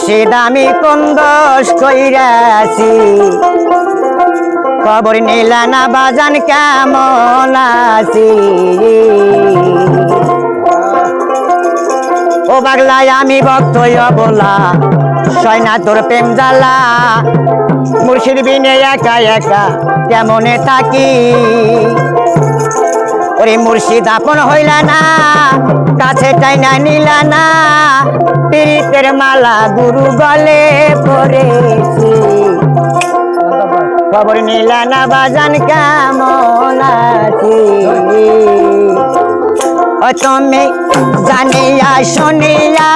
মুর্শিদ আমি কোন দোষ কইরাছি খবর নিলা না বাজান কেমন আছি ও পাগলাই আমি ভক্ত অবলা সয়না তোর প্রেম জ্বালা মুর্শিদ বিনে একা একা কেমনে থাকি ওরে মুর্শিদ আপন হইলা না কাছে টাইনা নিলা না পীড়িতের মালা গুরু গলে পড়েছি খবর নিলা না বাজান কেমন আছি ও তুমি জানিয়া শুনিয়া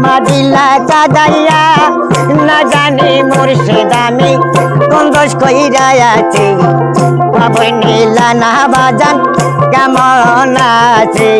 মাদিলা কাদাইয়া না জানি মুর্শিদ আমি কোন দোষ কইরা আছি খবর নিলা না বাজান কেমন আছি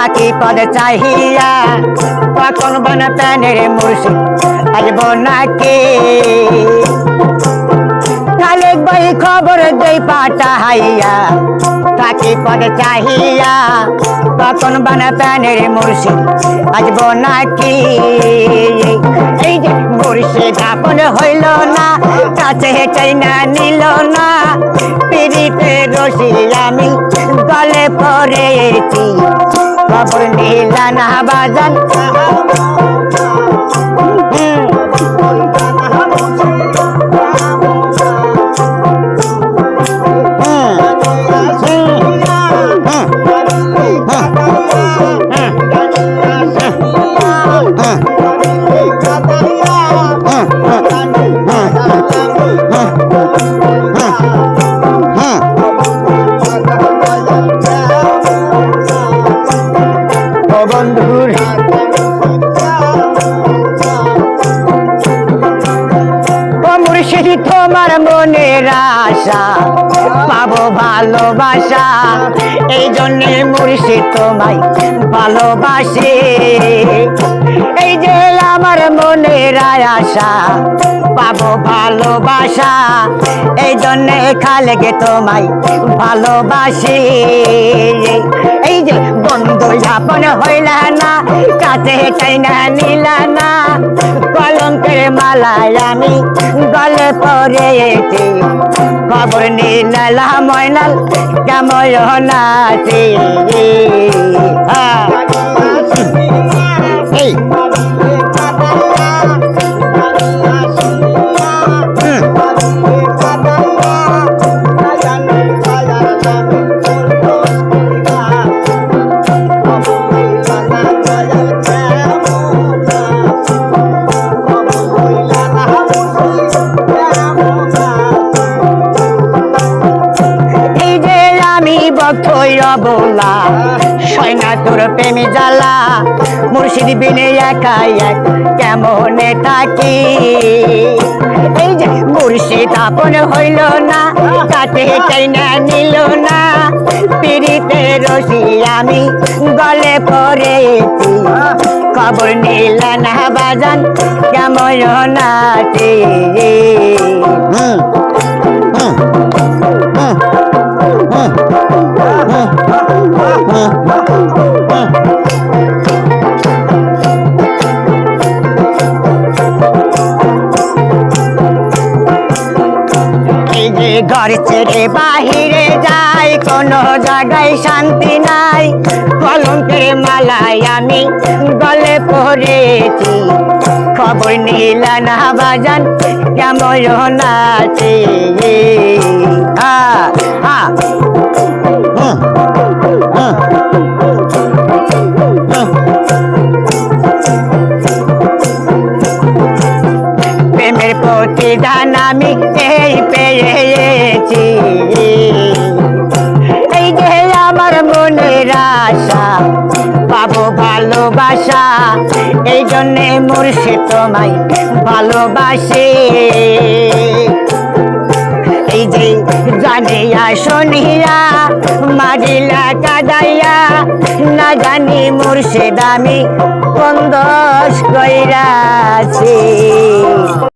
থাকি পদ চাহিয়া কখন বন প্যানের মুর্শিদ আসব নাকি খালেক ভাই খবর দেই পাঠাইয়া থাকি পদ চাহিয়া কখন বন প্যানের মুর্শিদ আসব নাকি এই যে মুর্শিদ আপন হইল না কাছে হেঁটে না নিল না পিড়িতে রশি আমি গলে পড়েছি খবর নিলা না বাজান তোমার মনের আশা পাবো ভালোবাসা এই জন্যে মুর্শিদ তোমায় ভালোবাসে এই যে আমার মনের আশা পাবো ভালোবাসা এই জন্যে খালেকে তোমায় ভালোবাসি এই যে বন্ধু আপন হইলা না কাছে টাইনা নিলা না কলঙ্কের মালায় আমি গলে পড়েছি খবর নিলা ময়নাল কেমন আছি বলা সয়না তোর প্রেমী জ্বালা মুর্শিদ বিনে একা এক কেমনে থাকি এই যে মুর্শিদ আপন হইল না কাছে টাইনা নিল না পিড়িতে রশি আমি গলে পড়েছি খবর নিলা না বাজান কেমন আছি ঘর ছেড়ে বাহিরে যাই কোনো জায়গায় শান্তি নাই কলঙ্কের মালায় আমি গলে পড়েছি খবর নিলা না বাজান কেমন আছি প্রেমের প্রতিদান আমি এই পেয়েছি এই যে আমার মনের আশা পাবো ভালোবাসা এই জন্যে মুর্শিদ তোমায় ভালোবাসে। এই যে জানিয়া শুনিয়া মারিলা কাদাইয়া, না জানি মুর্শিদ আমি কোন দোষ কইরাছি।